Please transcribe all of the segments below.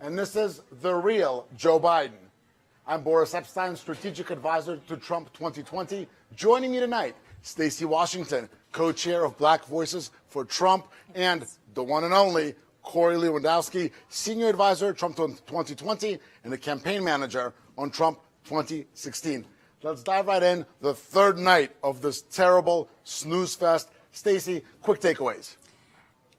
And this is the real Joe Biden. I'm Boris Epstein, strategic advisor to Trump 2020. Joining me tonight, Stacey Washington, co-chair of Black Voices for Trump, and the one and only Corey Lewandowski, senior advisor Trump 2020 and the campaign manager on Trump 2016. Let's dive right in. The third night of this terrible snooze fest. Stacey, quick takeaways.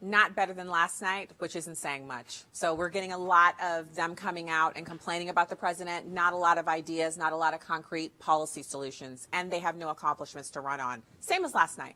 Not better than last night, which isn't saying much. So we're getting a lot of them coming out and complaining about the president, not a lot of ideas, not a lot of concrete policy solutions, and they have no accomplishments to run on. Same as last night.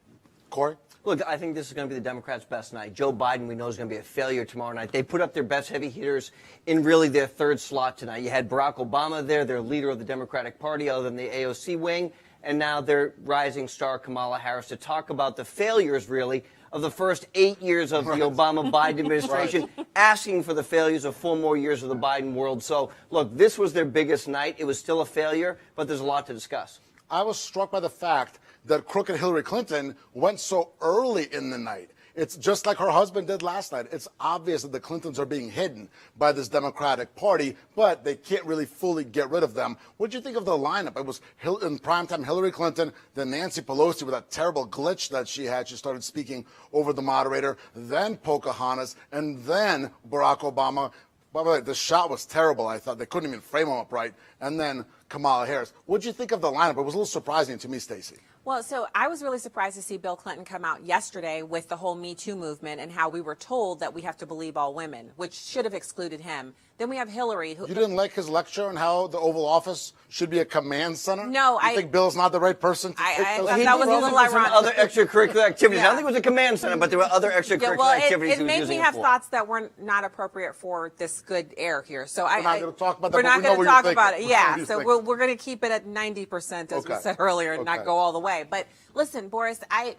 Corey? Look, I think this is going to be the Democrats' best night. Joe Biden, we know, is going to be a failure tomorrow night. They put up their best heavy hitters in really their third slot tonight. You had Barack Obama there, their leader of the Democratic Party, other than the AOC wing, and now their rising star Kamala Harris to talk about the failures, really, of the first 8 years of the Obama-Biden administration, asking for the failures of 4 more years of the Biden world. So, look, this was their biggest night. It was still a failure, but there's a lot to discuss. I was struck by the fact that crooked Hillary Clinton went so early in the night. It's just like her husband did last night. It's obvious that the Clintons are being hidden by this Democratic Party, but they can't really fully get rid of them. What did you think of the lineup? It was in primetime Hillary Clinton, then Nancy Pelosi with that terrible glitch that she had. She started speaking over the moderator, then Pocahontas, and then Barack Obama. By the way, the shot was terrible. I thought they couldn't even frame him up right. And then Kamala Harris. What did you think of the lineup? It was a little surprising to me, Stacey. Well, so I was really surprised to see Bill Clinton come out yesterday with the whole Me Too movement and how we were told that we have to believe all women, which should have excluded him. Then we have Hillary. Who, you didn't like his lecture on how the Oval Office should be a command center? No, I think Bill's not the right person to take those. that was a little ironic. Other extracurricular activities. Yeah. I don't think it was a command center, but there were other extracurricular activities. It made me have thoughts that were not appropriate for this good air here. So we're not going to talk about that. We're not going to talk about it. Yeah. So we're going to keep it at 90%, as we said earlier, and not go all the way. But listen, Boris, I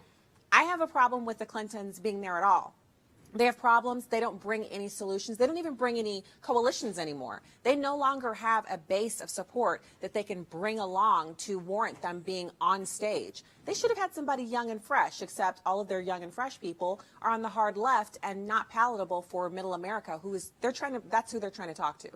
have a problem with the Clintons being there at all. They have problems. They don't bring any solutions. They don't even bring any coalitions anymore. They no longer have a base of support that they can bring along to warrant them being on stage. They should have had somebody young and fresh, except all of their young and fresh people are on the hard left and not palatable for middle America, that's who they're trying to talk to.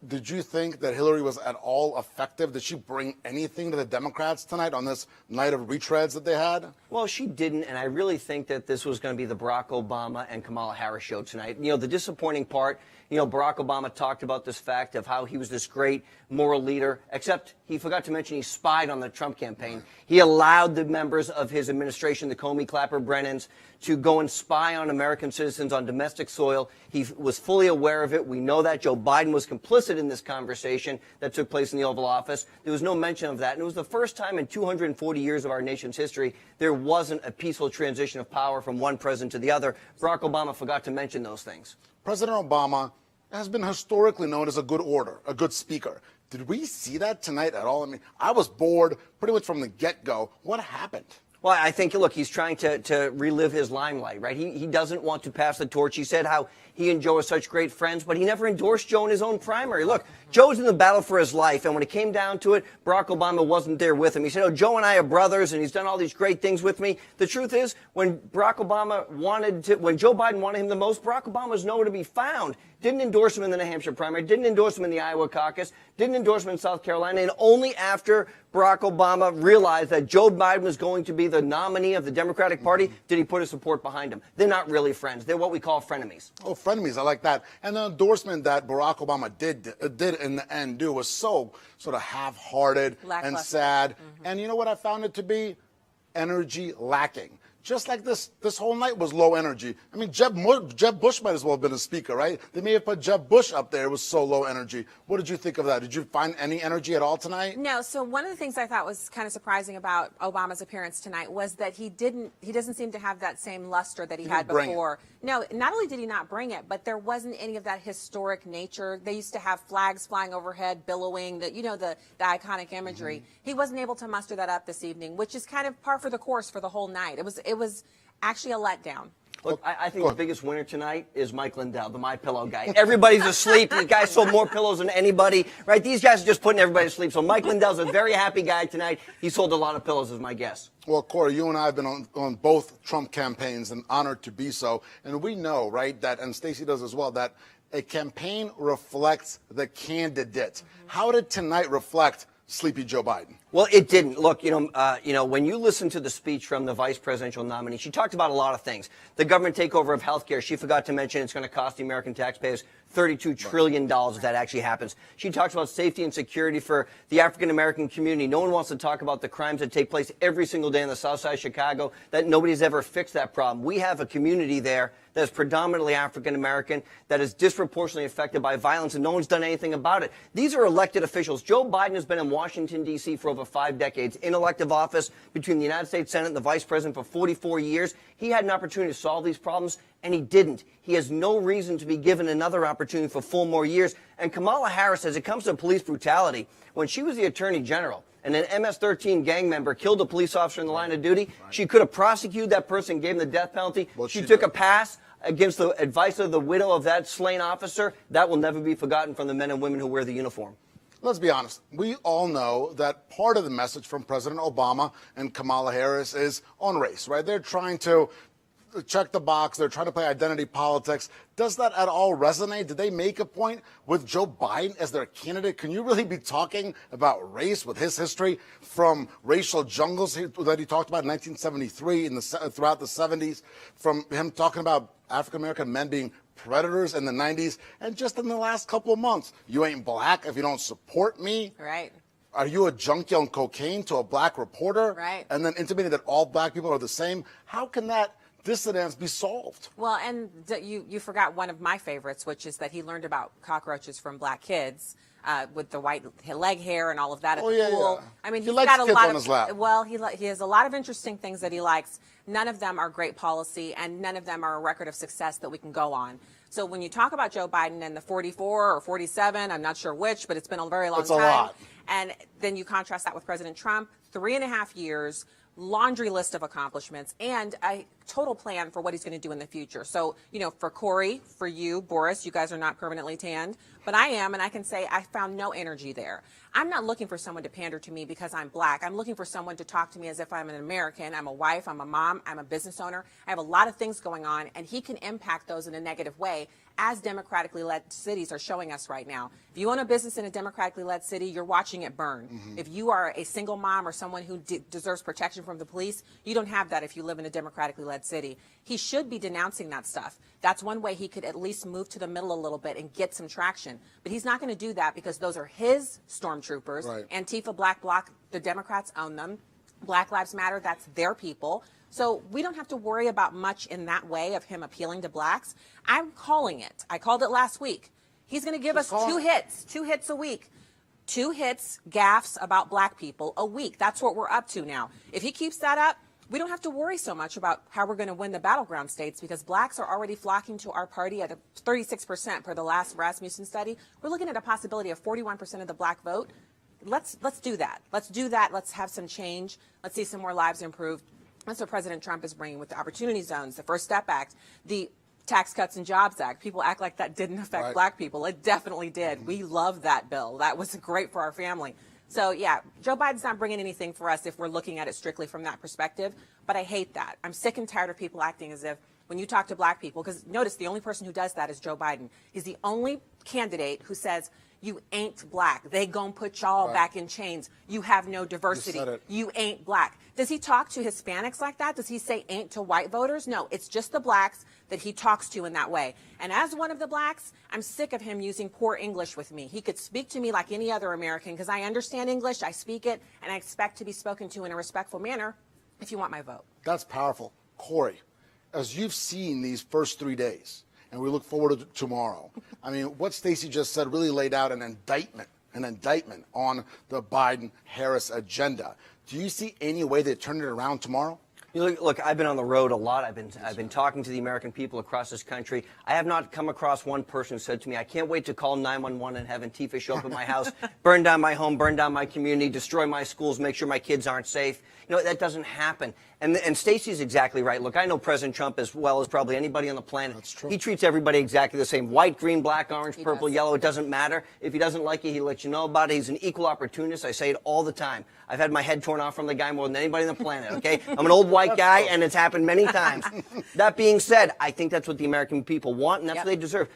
Did you think that Hillary was at all effective? Did she bring anything to the Democrats tonight on this night of retreads that they had? Well, she didn't, and I really think that this was going to be the Barack Obama and Kamala Harris show tonight. You know, the disappointing part, Barack Obama talked about this fact of how he was this great moral leader, except he forgot to mention he spied on the Trump campaign. He allowed the members of his administration, the Comey, Clapper, Brennans, to go and spy on American citizens on domestic soil. He was fully aware of it. We know that. Joe Biden was complicit in this conversation that took place in the Oval Office. There was no mention of that. And it was the first time in 240 years of our nation's history there wasn't a peaceful transition of power from one president to the other. Barack Obama forgot to mention those things. President Obama has been historically known as a good orator, a good speaker. Did we see that tonight at all? I mean, I was bored pretty much from the get-go. What happened? Well, I think, look, he's trying to relive his limelight, right? He doesn't want to pass the torch. He said how he and Joe are such great friends, but he never endorsed Joe in his own primary. Look, Joe's in the battle for his life, and when it came down to it, Barack Obama wasn't there with him. He said, oh, Joe and I are brothers, and he's done all these great things with me. The truth is, when Joe Biden wanted him the most, Barack Obama was nowhere to be found. Didn't endorse him in the New Hampshire primary, didn't endorse him in the Iowa caucus, didn't endorse him in South Carolina, and only after Barack Obama realized that Joe Biden was going to be the nominee of the Democratic Party did he put his support behind him. They're not really friends. They're what we call frenemies. Oh, frenemies. I like that. And the endorsement that Barack Obama did in the end was so sort of half-hearted and sad. Mm-hmm. And you know what I found it to be? Energy lacking. Just like this whole night was low energy. I mean, Jeb Bush might as well have been a speaker, right? They may have put Jeb Bush up there. It was so low energy. What did you think of that? Did you find any energy at all tonight? No. So one of the things I thought was kind of surprising about Obama's appearance tonight was that he doesn't seem to have that same luster that he had before. No, not only did he not bring it, but there wasn't any of that historic nature. They used to have flags flying overhead, billowing, the iconic imagery. Mm-hmm. He wasn't able to muster that up this evening, which is kind of par for the course for the whole night. It was actually a letdown. Look, I think the biggest winner tonight is Mike Lindell, the My Pillow guy. Everybody's asleep. The guy sold more pillows than anybody, right? These guys are just putting everybody to sleep. So Mike Lindell's a very happy guy tonight. He sold a lot of pillows, is my guess. Well, Corey, you and I have been on both Trump campaigns and honored to be so. And we know, right, that, and Stacey does as well, that a campaign reflects the candidate. How did tonight reflect sleepy Joe Biden? Well, it didn't. Look, when you listen to the speech from the vice presidential nominee, she talked about a lot of things. The government takeover of healthcare. She forgot to mention it's going to cost the American taxpayers $32 trillion if that actually happens. She talks about safety and security for the African-American community. No one wants to talk about the crimes that take place every single day in the South Side of Chicago, that nobody's ever fixed that problem. We have a community there that is predominantly African-American, that is disproportionately affected by violence, and no one's done anything about it. These are elected officials. Joe Biden has been in Washington, D.C. for over 5 decades, in elective office between the United States Senate and the vice president for 44 years. He had an opportunity to solve these problems, and he didn't. He has no reason to be given another opportunity for 4 more years. And Kamala Harris, as it comes to police brutality, when she was the attorney general and an MS-13 gang member killed a police officer in the line of duty, she could have prosecuted that person, gave him the death penalty. Well, she took a pass against the advice of the widow of that slain officer. That will never be forgotten from the men and women who wear the uniform. Let's be honest. We all know that part of the message from President Obama and Kamala Harris is on race, right? They're trying to check the box. They're trying to play identity politics. Does that at all resonate? Did they make a point with Joe Biden as their candidate? Can you really be talking about race with his history from racial jungles that he talked about in 1973 throughout the 70s, from him talking about African-American men being predators in the 90s, and just in the last couple of months, you ain't black if you don't support me. Right. Are you a junkie on cocaine to a black reporter? Right. And then intimating that all black people are the same? How can that dissidence be solved? Well, and you forgot one of my favorites, which is that he learned about cockroaches from black kids with the white leg hair and all of that at the pool. Yeah. I mean, he he's likes got a kids lot on his lap. Well, he has a lot of interesting things that he likes. None of them are great policy, and none of them are a record of success that we can go on. So when you talk about Joe Biden and the 44 or 47, I'm not sure which, but it's been a very long time. It's a lot. And then you contrast that with President Trump, 3.5 years, laundry list of accomplishments, and a total plan for what he's going to do in the future. So, for Corey, for you, Boris, you guys are not permanently tanned, but I am, and I can say I found no energy there. I'm not looking for someone to pander to me because I'm black. I'm looking for someone to talk to me as if I'm an American. I'm a wife, I'm a mom, I'm a business owner. I have a lot of things going on, and he can impact those in a negative way, as democratically led cities are showing us right now. If you own a business in a democratically led city, you're watching it burn. If you are a single mom or someone who deserves protection from the police, you don't have that if you live in a democratically led city. He should be denouncing that stuff. That's one way he could at least move to the middle a little bit and get some traction. But he's not going to do that because those are his stormtroopers. Right. Antifa, Black Bloc, the Democrats own them. Black Lives Matter, that's their people. So we don't have to worry about much in that way of him appealing to blacks. I'm calling it. I called it last week. He's going to give us 2 hits a week. 2 hits, gaffes about black people a week. That's what we're up to now. If he keeps that up, we don't have to worry so much about how we're going to win the battleground states because blacks are already flocking to our party at 36% per the last Rasmussen study. We're looking at a possibility of 41% of the black vote. Let's do that. Let's do that. Let's have some change. Let's see some more lives improved. That's what President Trump is bringing with the Opportunity Zones, the First Step Act, the Tax Cuts and Jobs Act. People act like that didn't affect black people. It definitely did. We love that bill. That was great for our family. So, yeah, Joe Biden's not bringing anything for us if we're looking at it strictly from that perspective. But I hate that. I'm sick and tired of people acting as if when you talk to black people, because notice the only person who does that is Joe Biden. He's the only candidate who says, you ain't black. They gon' put y'all back in chains. You have no diversity. You ain't black. Does he talk to Hispanics like that? Does he say ain't to white voters? No, it's just the blacks that he talks to in that way. And as one of the blacks, I'm sick of him using poor English with me. He could speak to me like any other American because I understand English, I speak it, and I expect to be spoken to in a respectful manner if you want my vote. That's powerful. Corey, as you've seen these first 3 days, and we look forward to tomorrow. I mean, what Stacey just said really laid out an indictment on the Biden-Harris agenda. Do you see any way they turn it around tomorrow? Look, I've been on the road a lot. I've been talking to the American people across this country. I have not come across one person who said to me, I can't wait to call 911 and have Antifa show up at my house, burn down my home, burn down my community, destroy my schools, make sure my kids aren't safe. That doesn't happen. And Stacey's exactly right. Look, I know President Trump as well as probably anybody on the planet. That's true. He treats everybody exactly the same. White, green, black, orange, purple, yellow. It doesn't matter. If he doesn't like you, he lets you know about it. He's an equal opportunist. I say it all the time. I've had my head torn off from the guy more than anybody on the planet, okay? I'm an old white white guy, and it's happened many times. That being said, I think that's what the American people want, and that's what they deserve.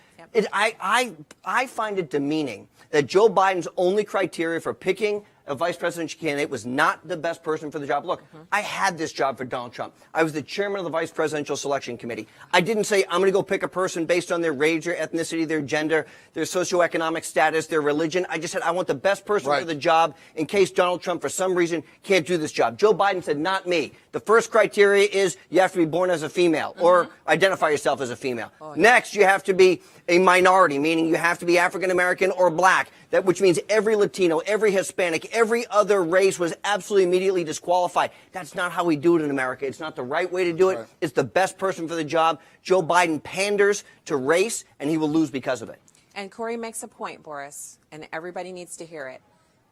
I find it demeaning that Joe Biden's only criteria for picking a vice presidential candidate was not the best person for the job. Look, I had this job for Donald Trump. I was the chairman of the Vice Presidential Selection Committee. I didn't say I'm going to go pick a person based on their race, their ethnicity, their gender, their socioeconomic status, their religion. I just said I want the best person for the job in case Donald Trump, for some reason, can't do this job. Joe Biden said, not me. The first criteria is you have to be born as a female or identify yourself as a female. Next, you have to be a minority, meaning you have to be African American or black, which means every Latino, every Hispanic, every other race was absolutely immediately disqualified. That's not how we do it in America. It's not the right way to do it. It's the best person for the job. Joe Biden panders to race, and he will lose because of it. And Corey makes a point, Boris, and everybody needs to hear it.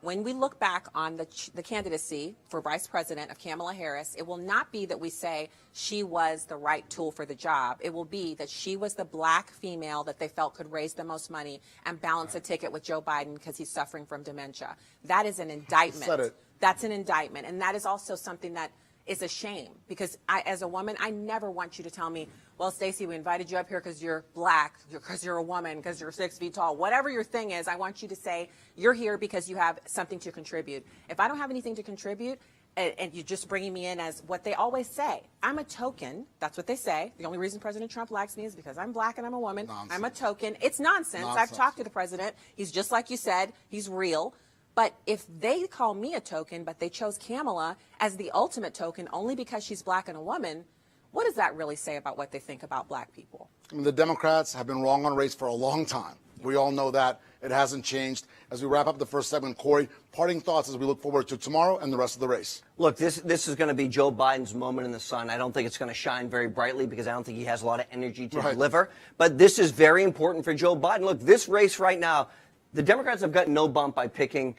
When we look back on the candidacy for vice president of Kamala Harris, it will not be that we say she was the right tool for the job. It will be that she was the black female that they felt could raise the most money and balance a ticket with Joe Biden because he's suffering from dementia. That is an indictment. Said it. That's an indictment. And that is also something that is a shame, because as a woman, I never want you to tell me, well, Stacey, we invited you up here because you're black, because you're a woman, because you're 6 feet tall. Whatever your thing is, I want you to say you're here because you have something to contribute. If I don't have anything to contribute, and you're just bringing me in as what they always say, I'm a token. That's what they say. The only reason President Trump likes me is because I'm black and I'm a woman. Nonsense. I'm a token. It's nonsense. I've talked to the president. He's just like you said. He's real. But if they call me a token, but they chose Kamala as the ultimate token only because she's black and a woman, what does that really say about what they think about black people? I mean, the Democrats have been wrong on race for a long time. We all know that. It hasn't changed. As we wrap up the first segment, Corey, parting thoughts as we look forward to tomorrow and the rest of the race. Look, this is going to be Joe Biden's moment in the sun. I don't think it's going to shine very brightly because I don't think he has a lot of energy to deliver. But this is very important for Joe Biden. Look, this race right now, the Democrats have gotten no bump by picking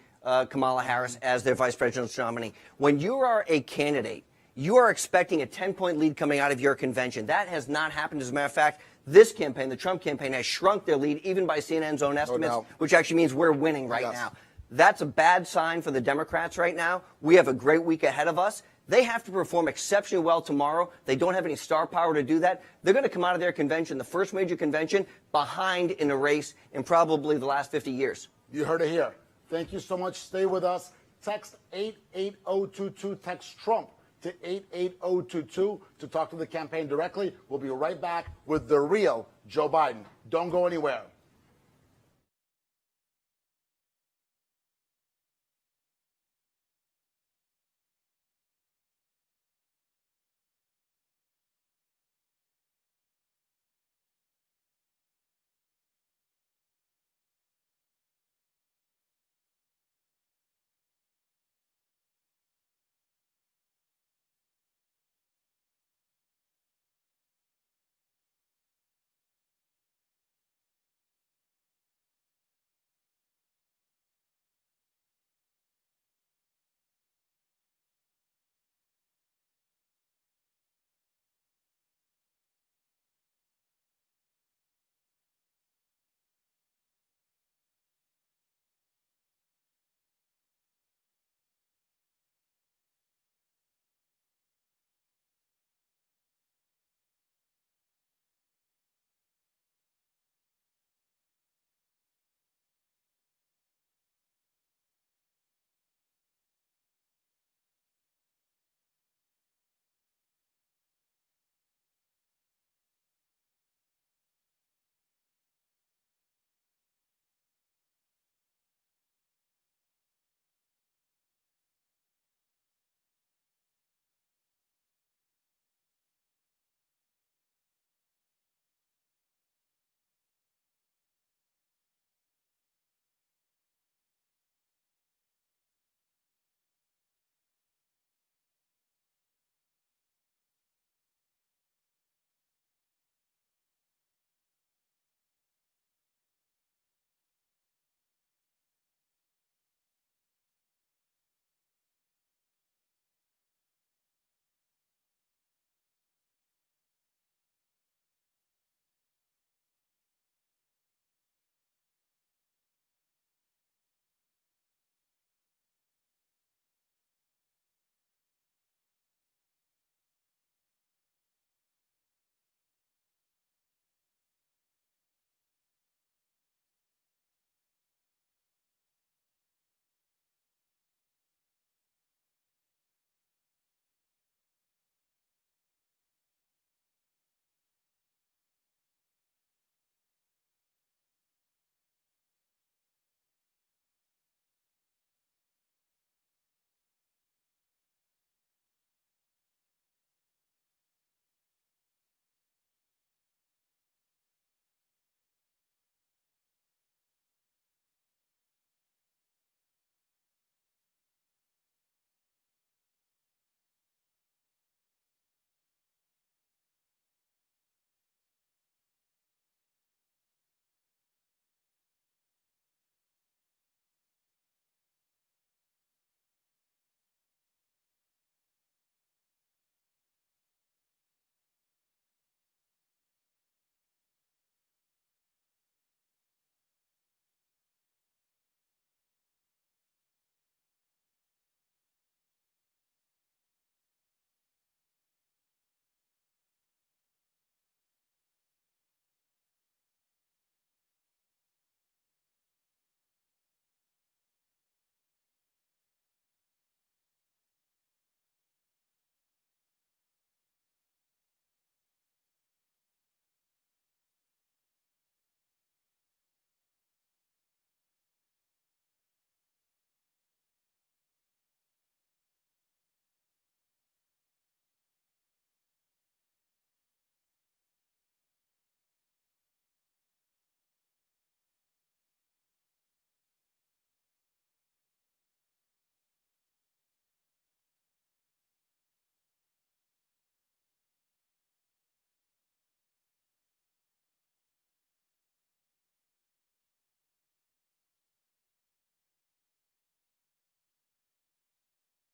Kamala Harris as their vice presidential nominee. When you are a candidate, you are expecting a 10-point lead coming out of your convention. That has not happened. As a matter of fact, this campaign, the Trump campaign, has shrunk their lead even by CNN's own estimates, which actually means we're winning right now. That's a bad sign for the Democrats right now. We have a great week ahead of us. They have to perform exceptionally well tomorrow. They don't have any star power to do that. They're going to come out of their convention, the first major convention, behind in a race in probably the last 50 years. You heard it here. Thank you so much. Stay with us. Text 88022. Text Trump to 88022 to talk to the campaign directly. We'll be right back with the real Joe Biden. Don't go anywhere.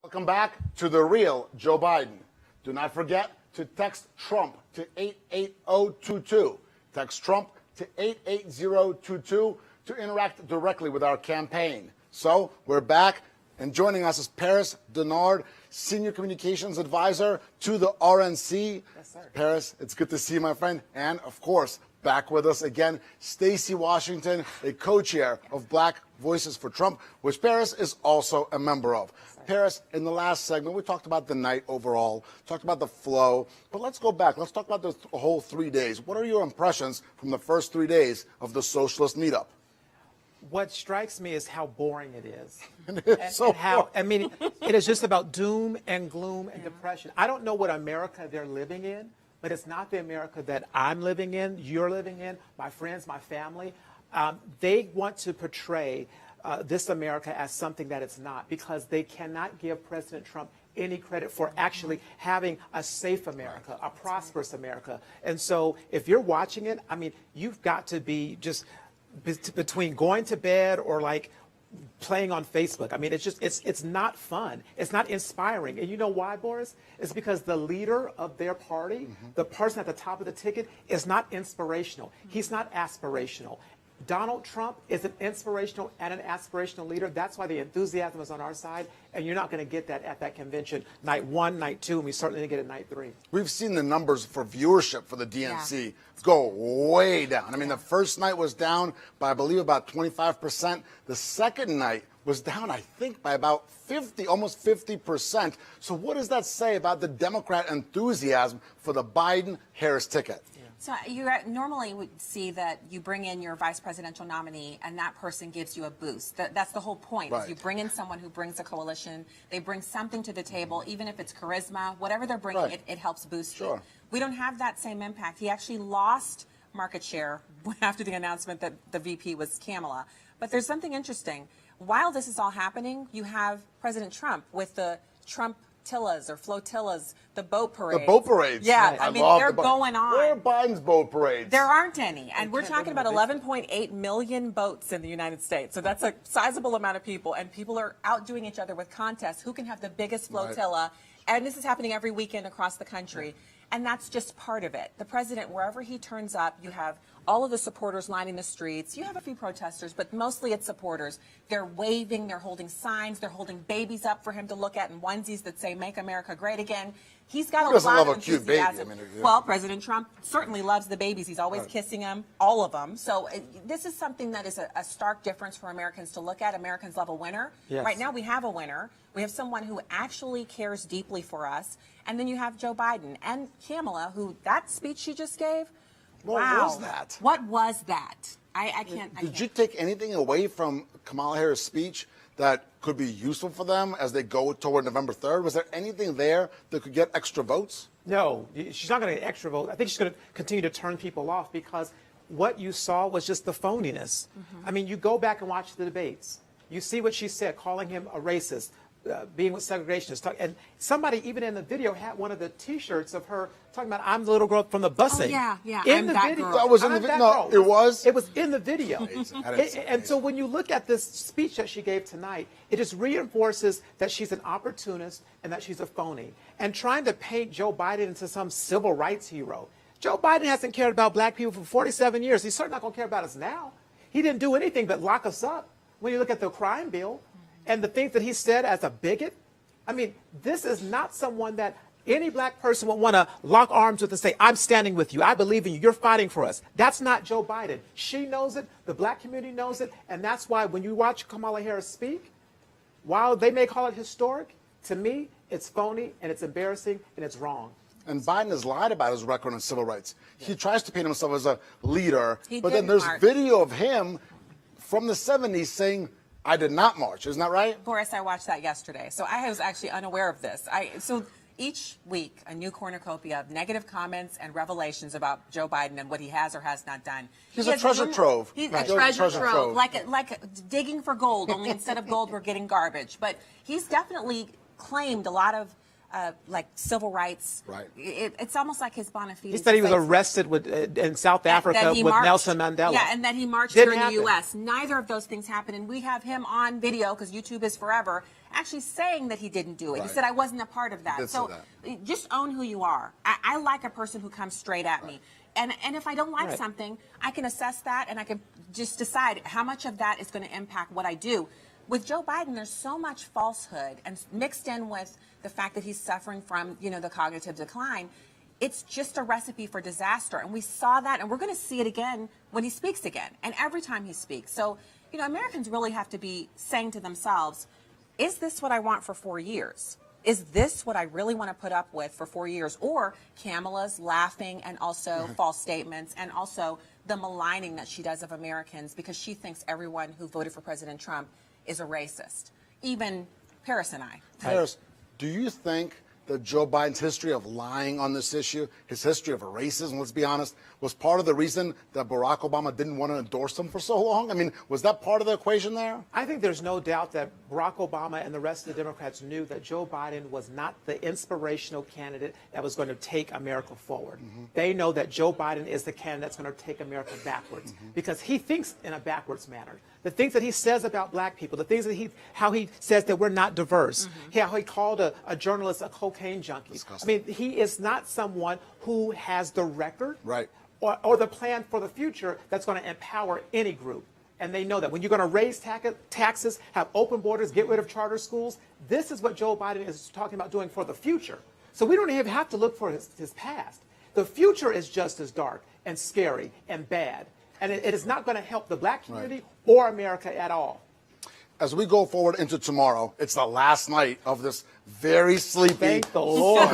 Welcome back to the real Joe Biden. Do not forget to text Trump to 88022. Text Trump to 88022 to interact directly with our campaign. So we're back, and joining us is Paris Dennard, Senior Communications Advisor to the RNC. Yes, sir. Paris, it's good to see you, my friend. And of course, back with us again, Stacey Washington, a co-chair of Black Voices for Trump, which Paris is also a member of. Paris, in the last segment, we talked about the night overall, talked about the flow, but let's go back. Let's talk about the whole 3 days. What are your impressions from the first 3 days of the socialist meetup? What strikes me is how boring it is. It is just about doom and gloom and depression. I don't know what America they're living in, but it's not the America that I'm living in, you're living in, my friends, my family. They want to portray this America as something that it's not, because they cannot give President Trump any credit for actually having a safe America, a prosperous America. And so if you're watching it, I mean, you've got to be just between going to bed or like playing on Facebook. I mean, it's not fun. It's not inspiring. And you know why, Boris? It's because the leader of their party, the person at the top of the ticket, is not inspirational. He's not aspirational. Donald Trump is an inspirational and an aspirational leader. That's why the enthusiasm is on our side, and you're not going to get that at that convention night 1, night 2, and we certainly didn't get it night 3. We've seen the numbers for viewership for the DNC go way down. I mean, the first night was down by, I believe, about 25%. The second night was down, I think, by about 50, almost 50%. So what does that say about the Democrat enthusiasm for the Biden-Harris ticket? So you normally would see that you bring in your vice presidential nominee and that person gives you a boost. That's the whole point. Right. Is you bring in someone who brings a coalition. They bring something to the table, even if it's charisma, whatever they're bringing, Right. it helps boost Sure. you. We don't have that same impact. He actually lost market share after the announcement that the VP was Kamala. But there's something interesting. While this is all happening, you have President Trump with the Trump Tillas or flotillas, the boat parades. The boat parades. Yeah, Right. I mean, love they're the boat- going on. Where are Biden's boat parades? There aren't any. And we're can't talking live in about a big- 11.8 million boats in the United States. So that's a sizable amount of people. And people are outdoing each other with contests. Who can have the biggest flotilla? And this is happening every weekend across the country. And that's just part of it. The president, wherever he turns up, you have all of the supporters lining the streets. You have a few protesters, but mostly it's supporters. They're waving, they're holding signs, they're holding babies up for him to look at in onesies that say, "Make America Great Again." He's got Who a doesn't lot love of a cute baby? enthusiasm. I mean, Well, President Trump certainly loves the babies. He's always kissing them, all of them. So this is something that is a stark difference for Americans to look at. Americans love a winner. Yes. Right now we have a winner. We have someone who actually cares deeply for us. And then you have Joe Biden and Kamala, who that speech she just gave, What wow. was that? What was that? I can't. Did you take anything away from Kamala Harris' speech that could be useful for them as they go toward November 3rd? Was there anything there that could get extra votes? No, she's not going to get extra vote. I think she's going to continue to turn people off, because what you saw was just the phoniness. I mean, you go back and watch the debates. You see what she said, calling him a racist, being with segregationists. And somebody, even in the video, had one of the T-shirts of her talking about, "I'm the little girl from the busing." Oh, yeah. In I'm the that video. girl. That was in the I'm video? that No, girl. it was? It was in the video. I didn't see it. And so when you look at this speech that she gave tonight, it just reinforces that she's an opportunist and that she's a phony. And trying to paint Joe Biden into some civil rights hero. Joe Biden hasn't cared about black people for 47 years. He's certainly not going to care about us now. He didn't do anything but lock us up. When you look at the crime bill and the things that he said as a bigot, I mean, this is not someone that any black person would want to lock arms with and say, "I'm standing with you. I believe in you. You're fighting for us." That's not Joe Biden. She knows it. The black community knows it. And that's why when you watch Kamala Harris speak, while they may call it historic, to me, it's phony and it's embarrassing and it's wrong. And Biden has lied about his record on civil rights. He tries to paint himself as a leader, but then didn't, there's Mark. video of him from the 70s saying, "I did not march." Isn't that right? Boris, I watched that yesterday, so I was actually unaware of this. So each week, a new cornucopia of negative comments and revelations about Joe Biden and what he has or has not done. He's He a has treasure trove. He's Right. a treasure Treasure trove, trove. like digging for gold. Only instead of gold, we're getting garbage. But he's definitely claimed a lot of like civil rights. Right. It's almost like his bona fides. He said he was like, arrested in South Africa that he with marched. Nelson Mandela. Yeah, and that he marched Didn't here in happen. the U.S. Neither of those things happened, and we have him on video because YouTube is forever, actually saying that he didn't do it. Right. He said I wasn't a part of that. Did So say just own who you are. I like a person who comes straight at me. And if I don't like Right. something, I can assess that and I can just decide how much of that is going to impact what I do. With Joe Biden, there's so much falsehood and mixed in with the fact that he's suffering from, the cognitive decline. It's just a recipe for disaster. And we saw that, and we're going to see it again when he speaks again, and every time he speaks. So, Americans really have to be saying to themselves, is this what I want for 4 years? Is this what I really want to put up with for 4 years? Or Kamala's laughing and also false statements and also the maligning that she does of Americans because she thinks everyone who voted for President Trump is a racist. Even Paris and I. Paris, do you think that Joe Biden's history of lying on this issue, his history of racism, let's be honest, was part of the reason that Barack Obama didn't want to endorse him for so long? I mean, was that part of the equation there? I think there's no doubt that Barack Obama and the rest of the Democrats knew that Joe Biden was not the inspirational candidate that was going to take America forward. They know that Joe Biden is the candidate that's going to take America backwards because he thinks in a backwards manner. The things that he says about black people, the things that how he says that we're not diverse, how he called a journalist a cocaine junkie. Disgusting. I mean, he is not someone who has the record Right. or the plan for the future that's going to empower any group. And they know that when you're going to raise taxes, have open borders, get rid of charter schools, this is what Joe Biden is talking about doing for the future. So we don't even have to look for his past. The future is just as dark and scary and bad. And it is not going to help the black community or America at all. As we go forward into tomorrow, it's the last night of this very sleepy. Thank the Lord.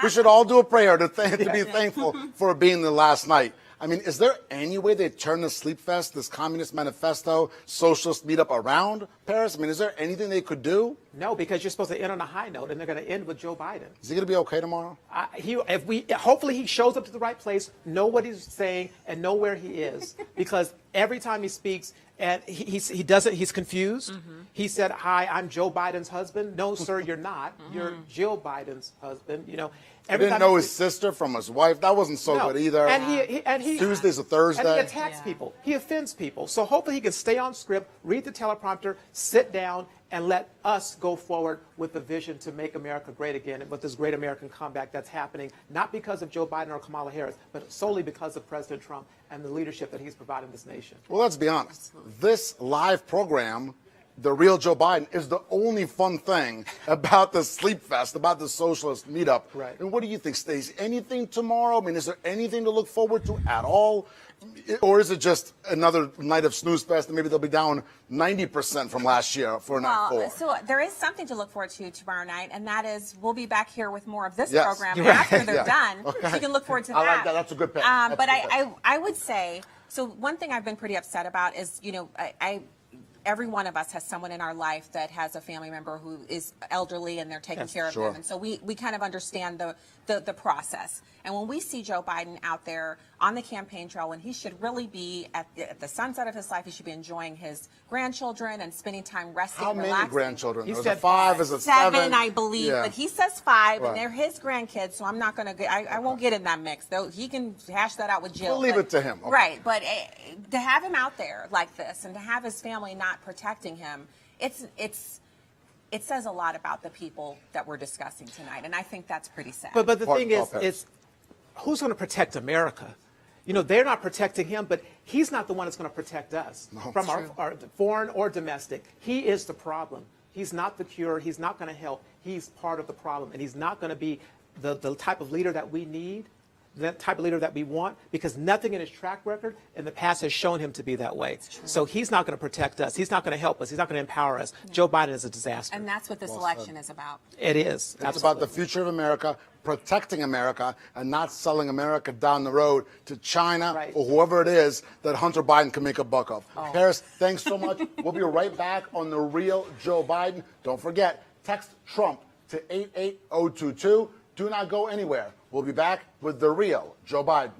We should all do a prayer to be thankful for it being the last night. I mean, is there any way they turn the Sleep Fest, this Communist Manifesto, socialist meetup around, Paris? I mean, is there anything they could do? No, because you're supposed to end on a high note, and they're going to end with Joe Biden. Is he going to be okay tomorrow? Hopefully he shows up to the right place, know what he's saying, and know where he is. Because every time he speaks, and he doesn't, he's confused. He said, "Hi, I'm Joe Biden's husband." No, sir, you're not. You're Jill Biden's husband. I didn't know his sister from his wife. That wasn't so good either. And he Tuesday's a Thursday. And he attacks people. He offends people. So hopefully he can stay on script, read the teleprompter, sit down, and let us go forward with the vision to make America great again and with this great American comeback that's happening, not because of Joe Biden or Kamala Harris, but solely because of President Trump and the leadership that he's providing this nation. Well, let's be honest. This live program, The Real Joe Biden, is the only fun thing about the Sleep Fest, about the socialist meetup. Right. And what do you think, Stacey? Anything tomorrow? I mean, is there anything to look forward to at all? Or is it just another night of snooze fest and maybe they'll be down 90% from last year for night 4? So there is something to look forward to tomorrow night, and that is we'll be back here with more of this Yes. program You're right. after they're Yeah. done. Okay. So you can look forward to that. I like that. That's a good pick. But That's a good pick. I would say, so one thing I've been pretty upset about is, every one of us has someone in our life that has a family member who is elderly and they're taking care of sure. them. And so we kind of understand the process. And when we see Joe Biden out there on the campaign trail, when he should really be at the sunset of his life, he should be enjoying his grandchildren and spending time resting How and many relaxing. grandchildren? He Is said it 5? Is it 7? 7, I believe, Yeah. but he says 5, Right. and they're his grandkids, so I'm not going to. I won't get in that mix. Though he can hash that out with Jill. We'll leave but- it to him. Okay. Right, but to have him out there like this, and to have his family not protecting him, it says a lot about the people that we're discussing tonight, and I think that's pretty sad. But the Pardon, thing is, Paul Perez. who's going to protect America? They're not protecting him, but he's not the one that's going to protect us from our foreign or domestic. He is the problem. He's not the cure. He's not going to help. He's part of the problem, and he's not going to be the type of leader that we need, the type of leader that we want, because nothing in his track record in the past has shown him to be that way. So he's not going to protect us. He's not going to help us. He's not going to empower us. Joe Biden is a disaster. and that's what this election is about. It is. It's about the future of America, protecting America, and not selling America down the road to China Right. or whoever it is that Hunter Biden can make a buck of. Paris, thanks so much. We'll be right back on The Real Joe Biden. Don't forget, text Trump to 88022. Do not go anywhere. We'll be back with The Real Joe Biden.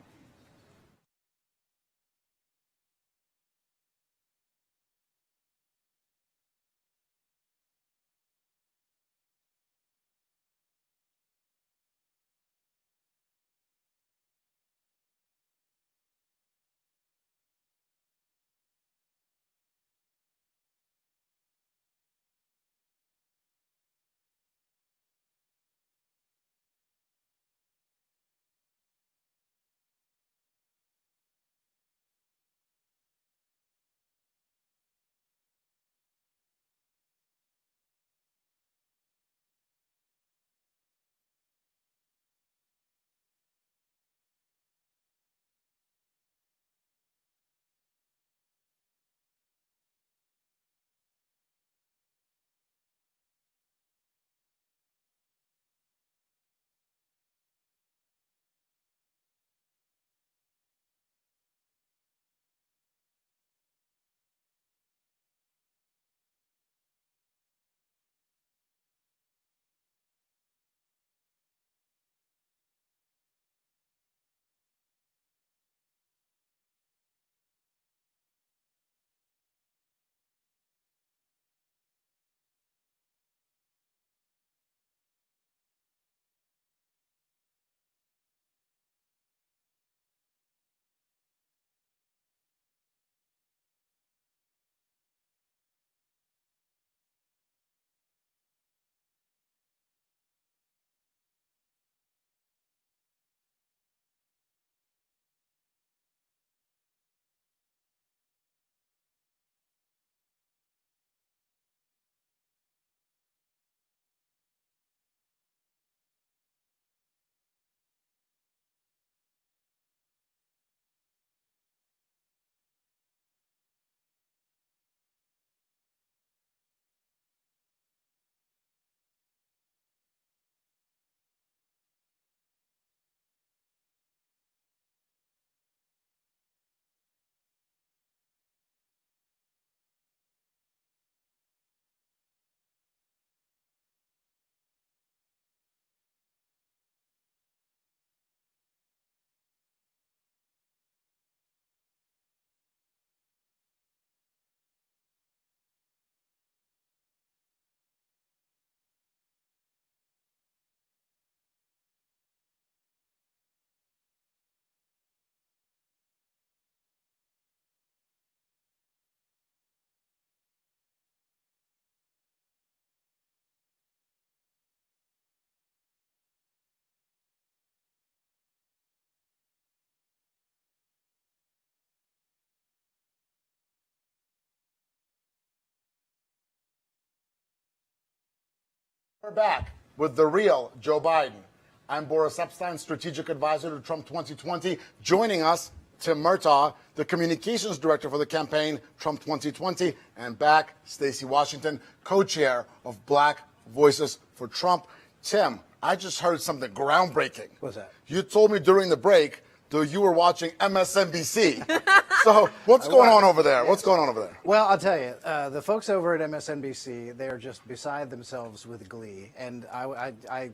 We're back with the real Joe Biden. I'm Boris Epstein, strategic advisor to Trump 2020. Joining us, Tim Murtaugh, the communications director for the campaign Trump 2020, and back, Stacey Washington, co-chair of Black Voices for Trump. Tim, I just heard something groundbreaking. What's that? You told me during the break that you were watching MSNBC. So what's going on over there? What's going on over there? Well, I'll tell you, the folks over at MSNBC, they're just beside themselves with glee. And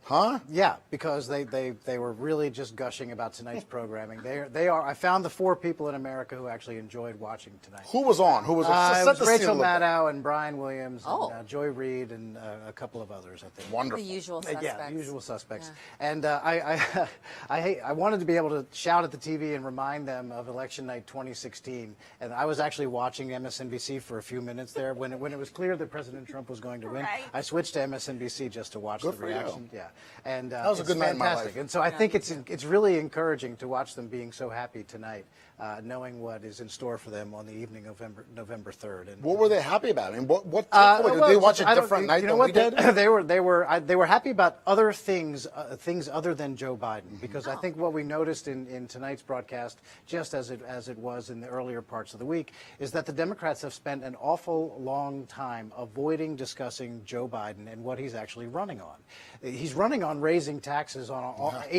Huh? Yeah, because they were really just gushing about tonight's programming. They are. I found the 4 people in America who actually enjoyed watching tonight. Who was on? Who was It set was the scene a Rachel little bit. Maddow and Brian Williams Oh. and Joy Reid and a couple of others, I think. Wonderful. The usual suspects. Yeah, the usual suspects. And I wanted to be able to shout at the TV and remind them of election night 2016. And I was actually watching MSNBC for a few minutes there when it was clear that President Trump was going to win. Right. I switched to MSNBC just to watch Good the for you. reaction. Yeah, and That was a it's good night in my fantastic. life. And so I think it's really encouraging to watch them being so happy tonight, knowing what is in store for them on the evening of November 3rd. And What were they happy about? I mean, what takeaway? Did they watch a I don't- different night you know than what? we did? They were happy about other things, things other than Joe Biden, because I think what we noticed in tonight's broadcast, just as it was in the earlier parts of the week, is that the Democrats have spent an awful long time avoiding discussing Joe Biden and what he's actually running on. He's running on raising taxes on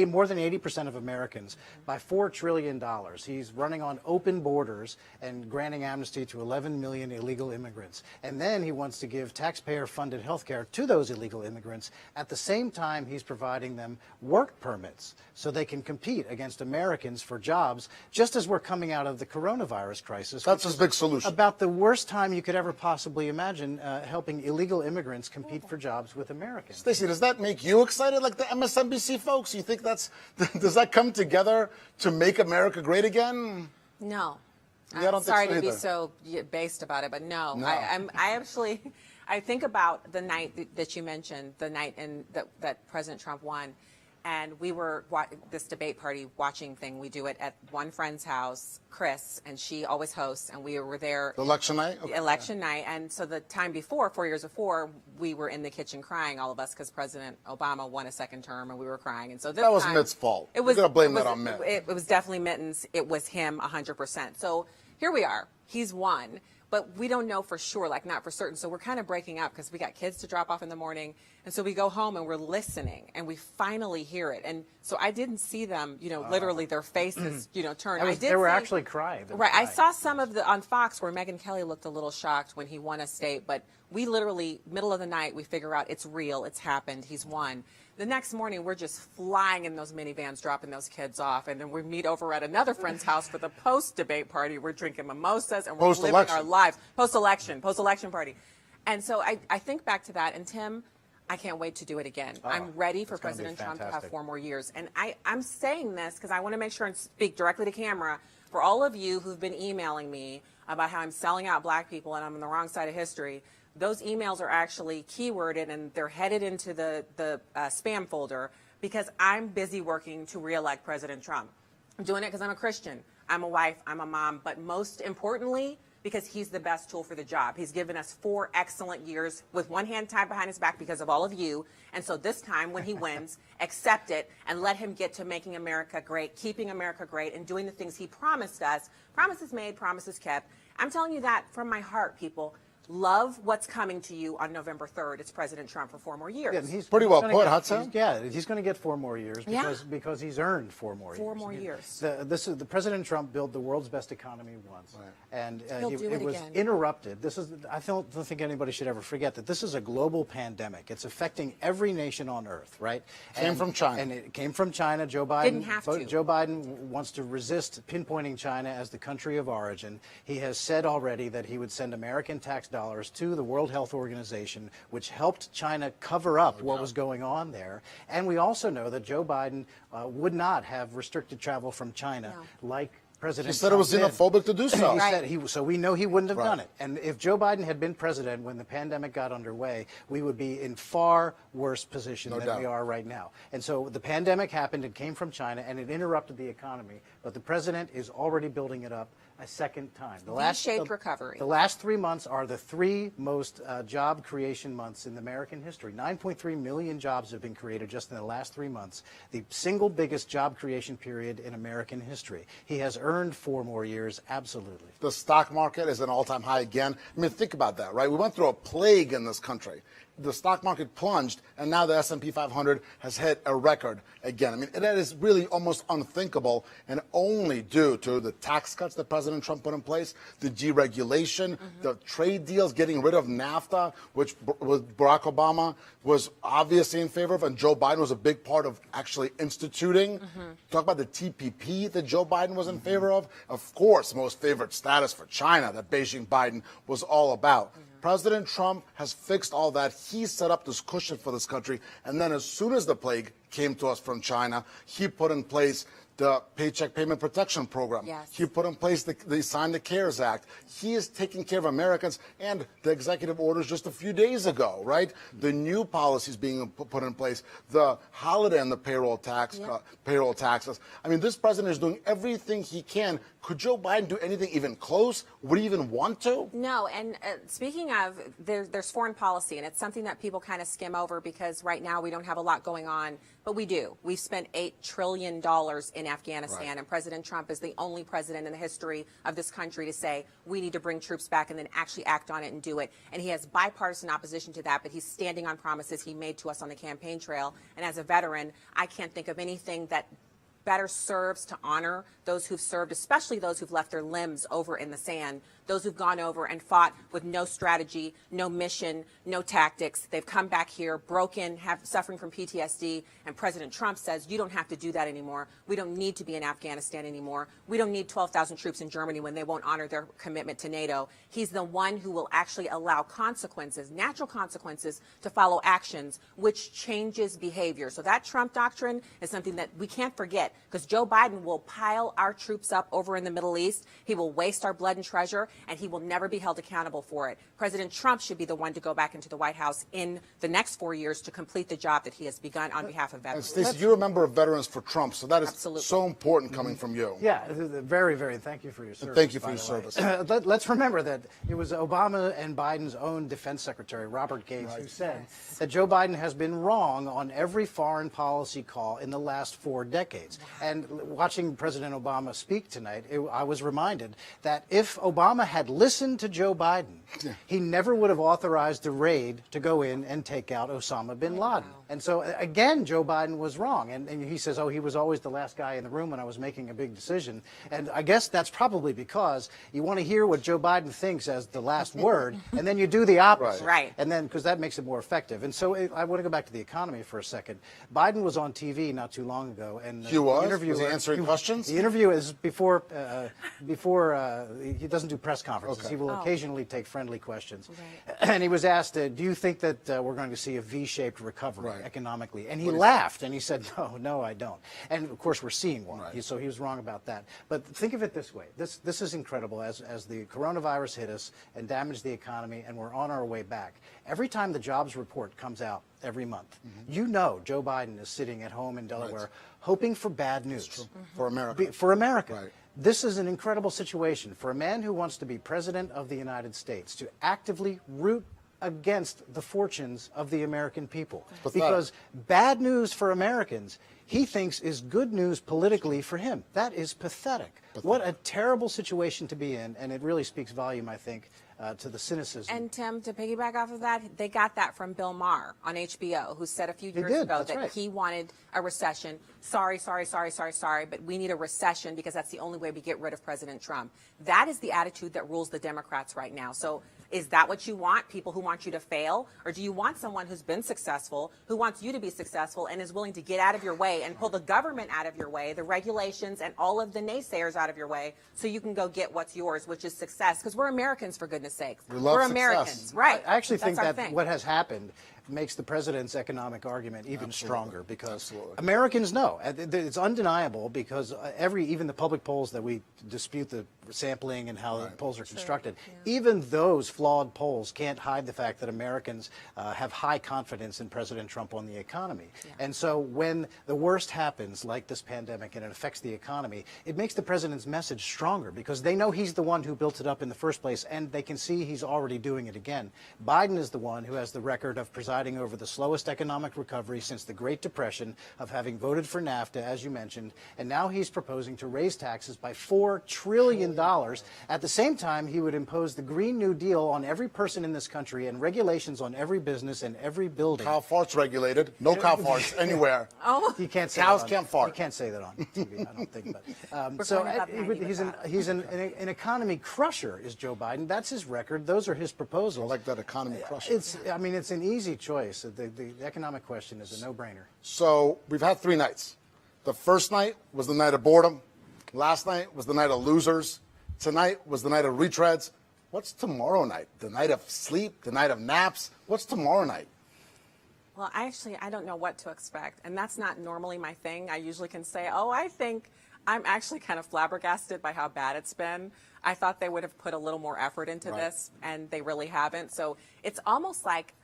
more than 80% of Americans by $4 trillion. He's running on open borders and granting amnesty to 11 million illegal immigrants. And then he wants to give taxpayer-funded health care to those illegal immigrants. At the same time, he's providing them work permits so they can compete against Americans for jobs, just as we're coming out of the coronavirus crisis. That's which his is big solution. About the worst time you could ever possibly imagine helping illegal immigrants compete for jobs with Americans. Stacey, does that make you excited, like the MSNBC folks? You think does that come together to make America great again? No. Yeah, I don't I'm sorry think so to be either. so based about it, but no. No. I actually, I think about the night that you mentioned, the night that President Trump won, and we were this debate party watching thing. We do it at one friend's house, Chris, and she always hosts, and we were there. The election night? Okay. Election night, and so the time before, 4 years before, we were in the kitchen crying, all of us, because President Obama won a second term, and we were crying. And so this That was time, Mitt's fault. It was. You gotta blame it was, that on Mitt. It was definitely Mittens. It was him 100%. So here we are. He's won, but we don't know for sure, like not for certain. So we're kind of breaking up because we got kids to drop off in the morning. And so we go home and we're listening and we finally hear it. And so I didn't see them, literally their faces, turn. They were actually crying. They were Right. I crying. saw some of on Fox where Megyn Kelly looked a little shocked when he won a state, but we literally, middle of the night, we figure out it's real, it's happened, he's won. The next morning, we're just flying in those minivans, dropping those kids off, and then we meet over at another friend's house for the post-debate party. We're drinking mimosas, and we're living our lives. Post-election party. And so I think back to that, and Tim, I can't wait to do it again. I'm ready for President Trump to have 4 more years. And I'm saying this because I want to make sure and speak directly to camera for all of you who've been emailing me about how I'm selling out black people and I'm on the wrong side of history. Those emails are actually keyworded and they're headed into the spam folder because I'm busy working to reelect President Trump. I'm doing it because I'm a Christian. I'm a wife. I'm a mom. But most importantly, because he's the best tool for the job. He's given us 4 excellent years with one hand tied behind his back because of all of you. And so this time when he wins, accept it and let him get to making America great, keeping America great, and doing the things he promised us. Promises made, promises kept. I'm telling you that from my heart, people. Love what's coming to you on November 3rd. It's President Trump for 4 more years. Yeah, and he's Pretty well gonna put, get- Hudson. He's going to get 4 more years because he's earned 4 more years. 4 more years. The President Trump built the world's best economy once, and He'll do it was again. interrupted. I don't think anybody should ever forget that this is a global pandemic. It's affecting every nation on Earth, right? Came from China. and it came from China. Joe Biden Didn't have to. Joe Biden wants to resist pinpointing China as the country of origin. He has said already that he would send American tax dollars to the World Health Organization, which helped China cover up what was going on there. And we also know that Joe Biden would not have restricted travel from China like President He said it was Trump did. xenophobic to do so. So we know he wouldn't have Right. done it. And if Joe Biden had been president when the pandemic got underway, we would be in far worse position than we are right now. And so the pandemic happened, it came from China, and it interrupted the economy. But the president is already building it up. a second time. V-shaped recovery. The last 3 months are the three most job creation months in American history. 9.3 million jobs have been created just in the last 3 months, the single biggest job creation period in American history. He has earned 4 more years, absolutely. The stock market is an all-time high again. I mean, think about that, right? We went through a plague in this country. The stock market plunged, and now the S&P 500 has hit a record again. I mean, that is really almost unthinkable, and only due to the tax cuts that President Trump put in place, the deregulation, the trade deals, getting rid of NAFTA, which Barack Obama was obviously in favor of, and Joe Biden was a big part of actually instituting. Talk about the TPP that Joe Biden was in favor of. Of course, most favored status for China that Beijing Biden was all about. President Trump has fixed all that. He set up this cushion for this country. And then as soon as the plague came to us from China, he put in place the Paycheck Payment Protection Program. Yes. He put in place, they signed the CARES Act. He is taking care of Americans, and the executive orders just a few days ago, right? The new policies being put in place, the holiday and the payroll taxes. I mean, this president is doing everything he can. Could Joe Biden do anything even close? Would he even want to? No, and speaking of, there's foreign policy, and it's something that people kind of skim over because right now we don't have a lot going on, but we do. We've spent $8 trillion in Afghanistan, Right. and President Trump is the only president in the history of this country to say we need to bring troops back and then actually act on it and do it. And he has bipartisan opposition to that, but he's standing on promises he made to us on the campaign trail. And as a veteran, I can't think of anything that better serves to honor those who've served, especially those who've left their limbs over in the sand, those who've gone over and fought with no strategy, no mission, no tactics. They've come back here broken, suffering from PTSD, and President Trump says, you don't have to do that anymore. We don't need to be in Afghanistan anymore. We don't need 12,000 troops in Germany when they won't honor their commitment to NATO. He's the one who will actually allow consequences, natural consequences, to follow actions, which changes behavior. So that Trump doctrine is something that we can't forget, because Joe Biden will pile our troops up over in the Middle East. He will waste our blood and treasure, and he will never be held accountable for it. President Trump should be the one to go back into the White House in the next 4 years to complete the job that he has begun on behalf of veterans. Stacey, you're a member of Veterans for Trump, so that is Absolutely. so important coming from you. Yeah, very, very. Thank you for your service. Thank you for by your the way. service. Let's remember that it was Obama and Biden's own defense secretary, Robert Gates, who said that Joe Biden has been wrong on every foreign policy call in the last 4 decades. And watching President Obama speak tonight, I was reminded that if Obama had listened to Joe Biden, he never would have authorized the raid to go in and take out Osama bin Laden. And so, again, Joe Biden was wrong. And he says, oh, he was always the last guy in the room when I was making a big decision. And I guess that's probably because you want to hear what Joe Biden thinks as the last word, and then you do the opposite. Right. And then, because that makes it more effective. And so I want to go back to the economy for a second. Biden was on TV not too long ago. And He was? interviewer, Was he answering questions? The interview is before he doesn't do press conferences. Okay. He will occasionally take friendly questions. Right. And he was asked, do you think that we're going to see a V-shaped recovery Right. economically? And he laughed and he said, no, I don't. And of course, we're seeing one. Right. So he was wrong about that. But think of it this way. This is incredible. As the coronavirus hit us and damaged the economy, and we're on our way back. Every time the jobs report comes out every month, you know Joe Biden is sitting at home in Delaware hoping for bad news. For America. For America. Right. This is an incredible situation for a man who wants to be president of the United States to actively root against the fortunes of the American people. Pathetic. Because bad news for Americans, he thinks, is good news politically for him. That is pathetic. What a terrible situation to be in, and it really speaks volume, I think, to the cynicism. And Tim, to piggyback off of that, they got that from Bill Maher on HBO, who said a few years ago that's that right. he wanted a recession. Sorry, but we need a recession because that's the only way we get rid of President Trump. That is the attitude that rules the Democrats right now. So is that what you want, people who want you to fail? Or do you want someone who's been successful, who wants you to be successful and is willing to get out of your way and pull the government out of your way, the regulations and all of the naysayers out of your way, so you can go get what's yours, which is success? Because we're Americans, for goodness sakes. We love We're success. Americans, right? I actually That's think our that thing. what has happened, makes the president's economic argument even stronger because Americans know. It's undeniable because even the public polls that we dispute the sampling and how the polls are constructed, even those flawed polls can't hide the fact that Americans have high confidence in President Trump on the economy. And so when the worst happens, like this pandemic, and it affects the economy, it makes the president's message stronger because they know he's the one who built it up in the first place, and they can see he's already doing it again. Biden is the one who has the record of presiding over the slowest economic recovery since the Great Depression, of having voted for NAFTA, as you mentioned, and now he's proposing to raise taxes by $4 trillion. At the same time, he would impose the Green New Deal on every person in this country and regulations on every business and every building. Cow farts regulated. No cow farts anywhere. He can't say Cows that can't fart. You can't say that on TV, I don't think. But he's an economy crusher, is Joe Biden. That's his record. Those are his proposals. I like that economy crusher. It's an easy choice. The economic question is a no-brainer. So we've had 3 nights. The first night was the night of boredom. Last night was the night of losers. Tonight was the night of retreads. What's tomorrow night? The night of sleep? The night of naps? What's tomorrow night? Well, I don't know what to expect. And that's not normally my thing. I usually can say, oh, I think I'm actually kind of flabbergasted by how bad it's been. I thought they would have put a little more effort into this, and they really haven't. So it's almost like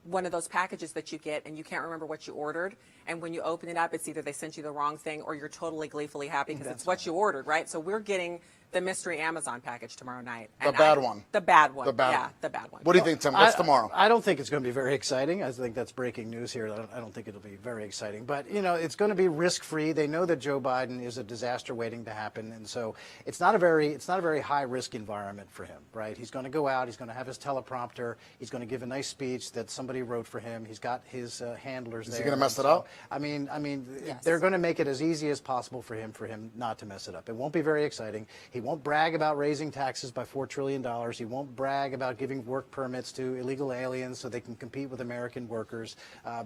one of those packages that you get and you can't remember what you ordered. And when you open it up, it's either they sent you the wrong thing or you're totally gleefully happy because it's what you ordered, right? So we're getting the mystery Amazon package tomorrow night. The bad one. The bad one. The bad yeah, one. the bad one. What do you think, Tim? What's tomorrow? I don't think it's going to be very exciting. I think that's breaking news here. I don't think it'll be very exciting. But, it's going to be risk-free. They know that Joe Biden is a disaster waiting to happen. And so it's not a very high-risk environment for him, right? He's going to go out. He's going to have his teleprompter. He's going to give a nice speech that somebody wrote for him. He's got his handlers there. Is he going to mess it up? Yes. They're going to make it as easy as possible for him not to mess it up. It won't be very exciting. He won't brag about raising taxes by $4 trillion. He won't brag about giving work permits to illegal aliens so they can compete with American workers.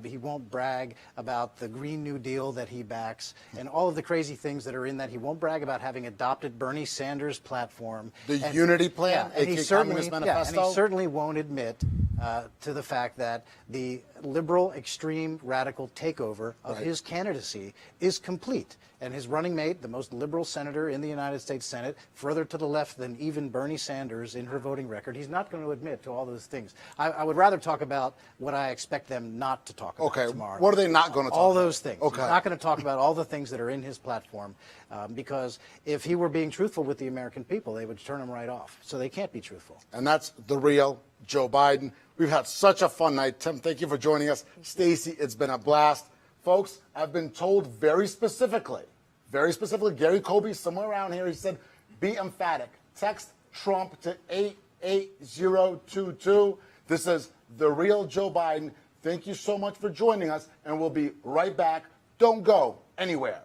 He won't brag about the Green New Deal that he backs and all of the crazy things that are in that. He won't brag about having adopted Bernie Sanders' platform. The Unity Plan, and he Communist Manifesto? and he certainly won't admit to the fact that the liberal, extreme, radical takeover of his candidacy is complete. And his running mate, the most liberal senator in the United States Senate, further to the left than even Bernie Sanders in her voting record, he's not going to admit to all those things. I would rather talk about what I expect them not to talk about tomorrow. What are they not going to talk about? All those things. Okay. He's not going to talk about all the things that are in his platform because if he were being truthful with the American people, they would turn him right off. So they can't be truthful. And that's the real Joe Biden. We've had such a fun night. Tim, thank you for joining us. Stacey, it's been a blast. Folks, I've been told very specifically, Gary Kobe, somewhere around here, he said, be emphatic. Text Trump to 88022. This is the real Joe Biden. Thank you so much for joining us, and we'll be right back. Don't go anywhere.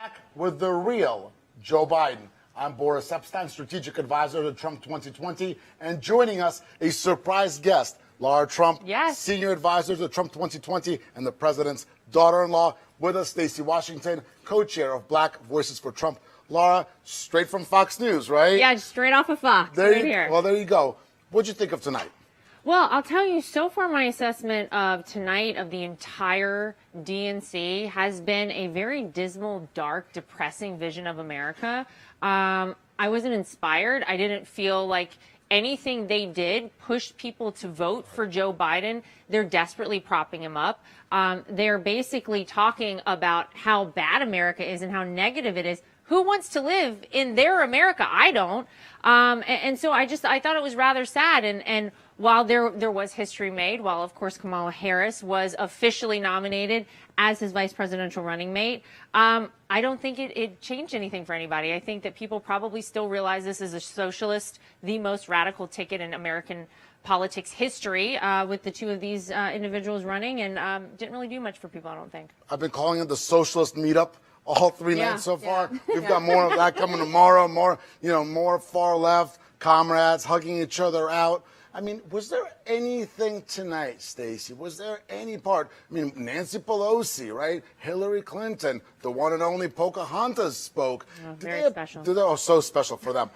Back with the real Joe Biden. I'm Boris Epstein, strategic advisor to Trump 2020, and joining us, a surprise guest, Laura Trump, Yes. senior advisor to Trump 2020 and the president's daughter-in-law. With us, Stacey Washington, co-chair of Black Voices for Trump. Laura, straight from Fox News, right? Yeah, straight off of Fox. Here. Well, there you go. What'd you think of tonight? Well, I'll tell you, so far my assessment of tonight of the entire DNC has been a very dismal, dark, depressing vision of America. I wasn't inspired. I didn't feel like anything they did pushed people to vote for Joe Biden. They're desperately propping him up. They're basically talking about how bad America is and how negative it is. Who wants to live in their America? I don't. And so I thought it was rather sad. And while there was history made, while of course Kamala Harris was officially nominated as his vice presidential running mate, I don't think it changed anything for anybody. I think that people probably still realize this is a socialist, the most radical ticket in American politics history, with the two of these individuals running, and didn't really do much for people, I don't think. I've been calling it the socialist meetup all three Yeah. nights so far. We've got more of that coming tomorrow, more far left comrades hugging each other out. I mean, was there anything tonight, Stacey? Was there any part? I mean, Nancy Pelosi, right? Hillary Clinton, the one and only Pocahontas spoke. Oh, very special. So special for them.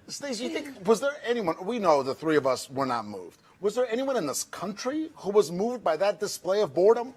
Stacey, you think, was there anyone, we know the three of us were not moved. Was there anyone in this country who was moved by that display of boredom?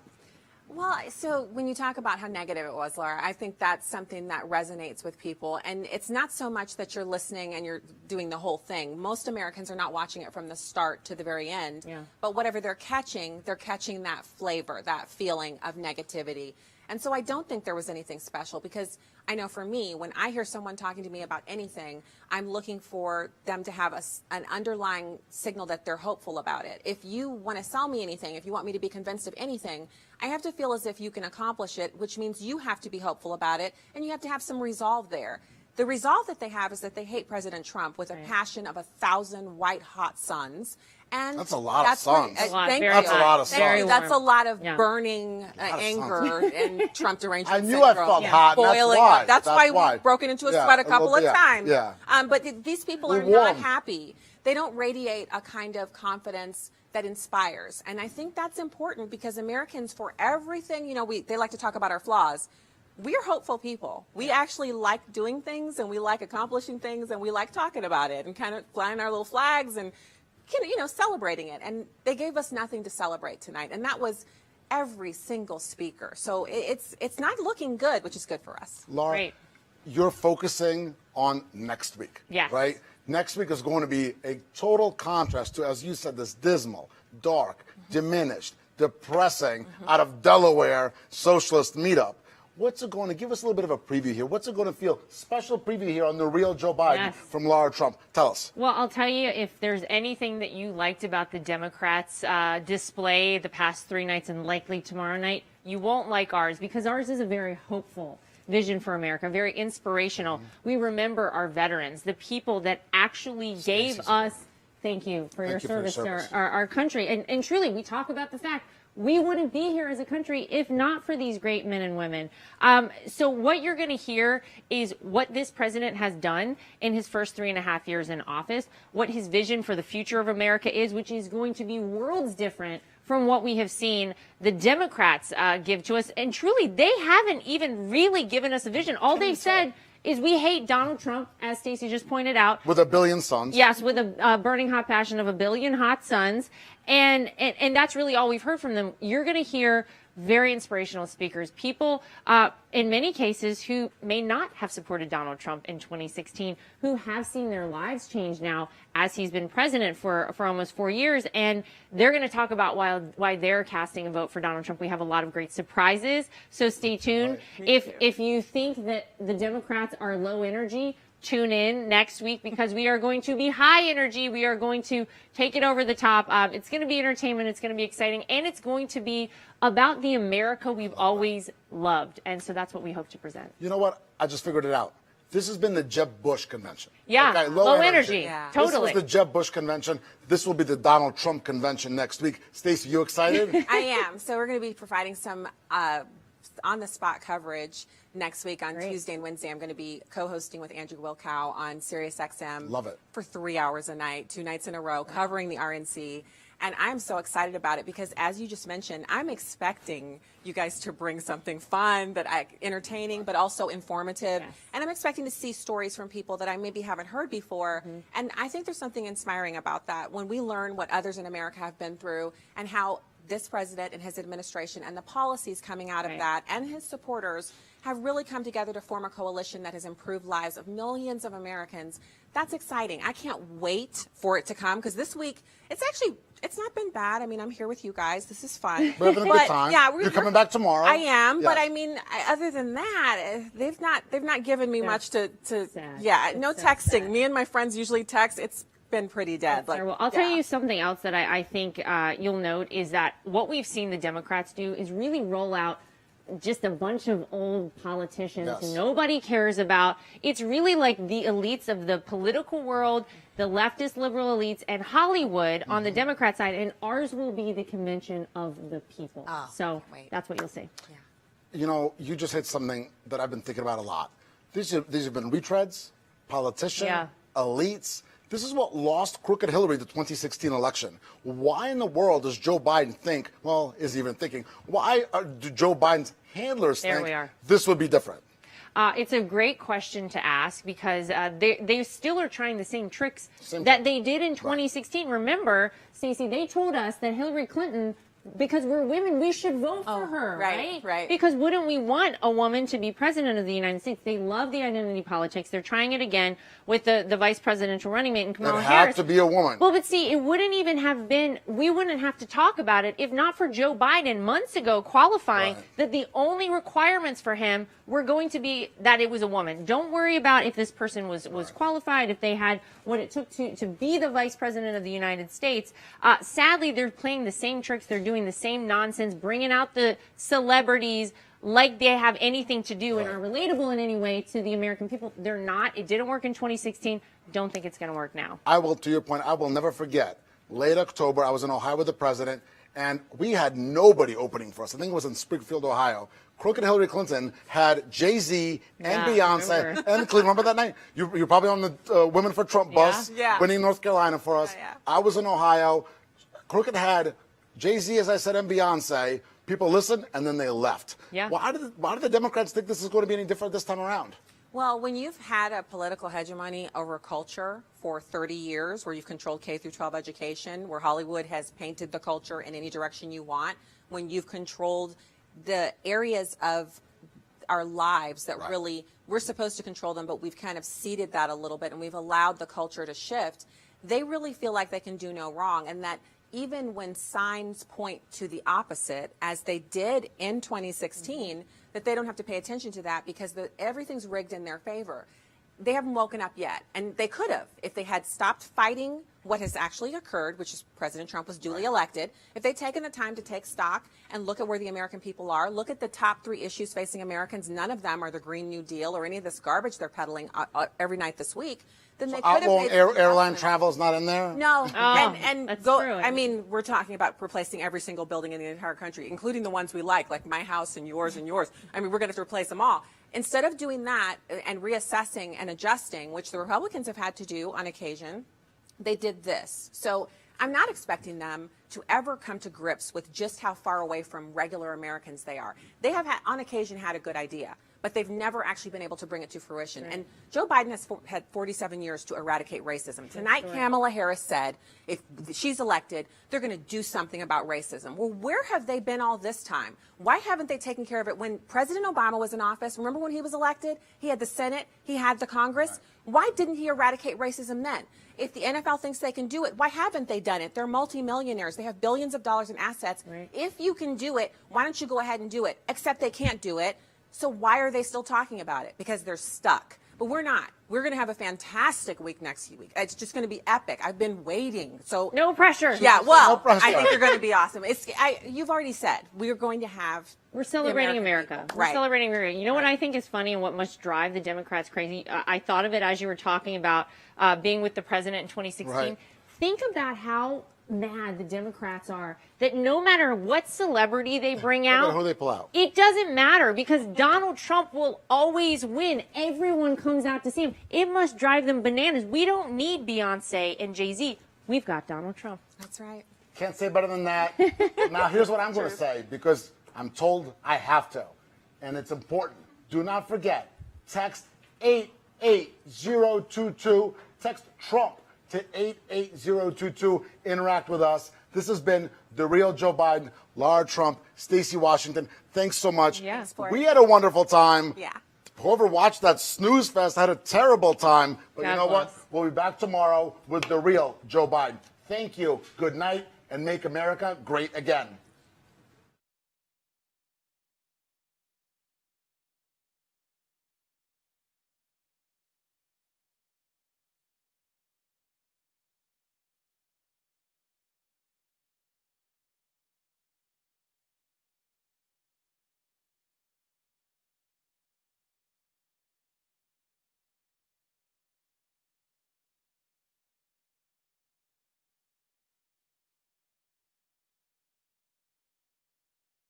Well, so when you talk about how negative it was, Laura, I think that's something that resonates with people. And it's not so much that you're listening and you're doing the whole thing. Most Americans are not watching it from the start to the very end. Yeah. But whatever they're catching that flavor, that feeling of negativity. And so I don't think there was anything special, because I know for me, when I hear someone talking to me about anything, I'm looking for them to have an underlying signal that they're hopeful about it. If you want to sell me anything, if you want me to be convinced of anything, I have to feel as if you can accomplish it, which means you have to be hopeful about it, and you have to have some resolve there. The resolve that they have is that they hate President Trump with a passion of 1,000 white-hot suns. And That's a lot of suns. That's a lot of suns. Thank you. That's a lot of Yeah. burning anger and Trump derangement I knew syndrome. I felt hot. And Boiling that's up. That's why why we've broken into a Yeah, sweat a a couple little of bit, times. yeah. But these people are We're not warm. happy. They don't radiate a kind of confidence that inspires. And I think that's important, because Americans, for everything, they like to talk about our flaws. We're hopeful people. We actually like doing things, and we like accomplishing things, and we like talking about it and kind of flying our little flags and celebrating it. And they gave us nothing to celebrate tonight, and that was every single speaker. So it's not looking good, which is good for us. Laura, Great. you're focusing on next week, Yes. right? Next week is going to be a total contrast to, as you said, this dismal, dark, diminished, depressing, out of Delaware socialist meetup. What's it going to give us a little bit of a preview here? What's it going to feel? Special preview here on the real Joe Biden Yes. from Laura Trump. Tell us. Well, I'll tell you, if there's anything that you liked about the Democrats' display the past 3 nights and likely tomorrow night, you won't like ours, because ours is a very hopeful vision for America, very inspirational. We remember our veterans, the people that actually gave us, thank you for your service to our country. And truly, we talk about the fact we wouldn't be here as a country if not for these great men and women. So what you're going to hear is what this president has done in his first 3.5 years in office, what his vision for the future of America is, which is going to be worlds different from what we have seen the Democrats give to us. And truly, they haven't even really given us a vision. All they've said is we hate Donald Trump, as Stacey just pointed out. With 1 billion sons. Yes, with a burning hot passion of 1 billion hot suns. And that's really all we've heard from them. You're going to hear very inspirational speakers, people in many cases who may not have supported Donald Trump in 2016, who have seen their lives change now as he's been president for almost 4 years. And they're going to talk about why they're casting a vote for Donald Trump. We have a lot of great surprises, so stay tuned. If you think that the Democrats are low energy, tune in next week, because we are going to be high energy. We are going to take it over the top. It's going to be entertainment. It's going to be exciting. And it's going to be about the America we've always loved. And so that's what we hope to present. You know what? I just figured it out. This has been the Jeb Bush convention. Yeah, Okay, low energy. Yeah. Totally. This was the Jeb Bush convention. This will be the Donald Trump convention next week. Stacey, you excited? I am. So we're going to be providing some on the spot coverage next week on Tuesday and Wednesday. I'm going to be co-hosting with Andrew Wilkow on SiriusXM. Love it. For 3 hours a night, 2 nights in a row, covering the RNC. And I'm so excited about it because, as you just mentioned, I'm expecting you guys to bring something fun, entertaining, but also informative. Yes. And I'm expecting to see stories from people that I maybe haven't heard before. And I think there's something inspiring about that when we learn what others in America have been through and how this president and his administration and the policies coming out of that and his supporters have really come together to form a coalition that has improved lives of millions of Americans. That's exciting. I can't wait for it to come because this week, it's not been bad. I mean, I'm here with you guys. This is fun. We're having a good time. Yeah, You're coming back tomorrow. I am, but Yes. I mean, other than that, they've not given me much to sad. yeah, It's no so texting. sad. Me and my friends usually text. It's been pretty dead. Well, I'll tell you something else that I think you'll note is that what we've seen the Democrats do is really roll out just a bunch of old politicians Yes. nobody cares about. It's really like the elites of the political world, the leftist liberal elites, and Hollywood on the Democrat side, and ours will be the convention of the people. So that's what you'll see. You know, you just hit something that I've been thinking about a lot. These have been retreads, politicians, elites. This is what lost crooked Hillary the 2016 election. Why in the world does Joe Biden think, well, is he even thinking, why do Joe Biden's handlers There think we are. this would be different? It's a great question to ask because they still are trying the same tricks Same that thing. they did in 2016. Remember, Stacey, they told us that Hillary Clinton, because we're women, we should vote for her, right? right. Because wouldn't we want a woman to be president of the United States? They love the identity politics. They're trying it again with the vice presidential running mate, and Kamala It Harris. had to be a woman. Well, but see, it wouldn't even have been, we wouldn't have to talk about it if not for Joe Biden months ago qualifying that the only requirements for him were going to be that it was a woman. Don't worry about if this person was qualified, if they had what it took to be the vice president of the United States. Sadly, they're playing the same tricks. They're doing the same nonsense, bringing out the celebrities like they have anything to do and are relatable in any way to the American people. They're not. It didn't work in 2016. Don't think it's going to work now. I will, to your point, I will never forget. Late October, I was in Ohio with the president, and we had nobody opening for us. I think it was in Springfield, Ohio. Crooked Hillary Clinton had Jay-Z and Beyonce remember. and Cleveland. Remember that night? You're probably on the Women for Trump bus, Yeah. winning North Carolina for us. Yeah. I was in Ohio. Crooked had Jay-Z, as I said, and Beyonce. People listened, and then they left. Yeah. Why do the Democrats think this is going to be any different this time around? Well, when you've had a political hegemony over culture for 30 years, where you've controlled K through 12 education, where Hollywood has painted the culture in any direction you want, when you've controlled the areas of our lives that really we're supposed to control them, but we've kind of ceded that a little bit and we've allowed the culture to shift, they really feel like they can do no wrong, and that even when signs point to the opposite, as they did in 2016, that they don't have to pay attention to that because everything's rigged in their favor. They haven't woken up yet, and they could have if they had stopped fighting what has actually occurred, which is President Trump was duly elected. If they'd taken the time to take stock and look at where the American people are, look at the top 3 issues facing Americans, none of them are the Green New Deal or any of this garbage they're peddling every night this week, then they could have Outlawing made airline adjustments. travel is not in there? No, and that's go. true. I mean, we're talking about replacing every single building in the entire country, including the ones we like my house and yours and yours. I mean, we're going to have to replace them all. Instead of doing that and reassessing and adjusting, which the Republicans have had to do on occasion, they did this. So I'm not expecting them to ever come to grips with just how far away from regular Americans they are. They have, on occasion, had a good idea, but they've never actually been able to bring it to fruition. And Joe Biden has had 47 years to eradicate racism. Tonight, Kamala Harris said if she's elected, they're going to do something about racism. Well, where have they been all this time? Why haven't they taken care of it? When President Obama was in office, remember when he was elected? He had the Senate, he had the Congress. Why didn't he eradicate racism then? If the NFL thinks they can do it, why haven't they done it? They're multimillionaires. They have billions of dollars in assets. If you can do it, why don't you go ahead and do it? Except they can't do it. So why are they still talking about it? Because they're stuck. But we're not. We're going to have a fantastic week next week. It's just going to be epic. I've been waiting. So No pressure. yeah, well, No pressure. I think they're going to be awesome. You've already said we're going to have. We're celebrating the America. people. We're Right. celebrating America. You know what I think is funny and what must drive the Democrats crazy? I thought of it as you were talking about being with the president in 2016. Right. Think about how mad the Democrats are that no matter what celebrity they bring out, who they pull out. it doesn't matter because Donald Trump will always win. Everyone comes out to see him. It must drive them bananas. We don't need Beyonce and Jay-Z. We've got Donald Trump. That's right. Can't say better than that. Now, here's what I'm going to say, because I'm told I have to, and it's important. Do not forget, text 88022. Text Trump to 88022. Interact with us. This has been The Real Joe Biden, Lara Trump, Stacey Washington. Thanks so much. Yes, we had a wonderful time. Yeah. Whoever watched that snooze fest had a terrible time. But God you know what? bless. We'll be back tomorrow with The Real Joe Biden. Thank you. Good night, and make America great again.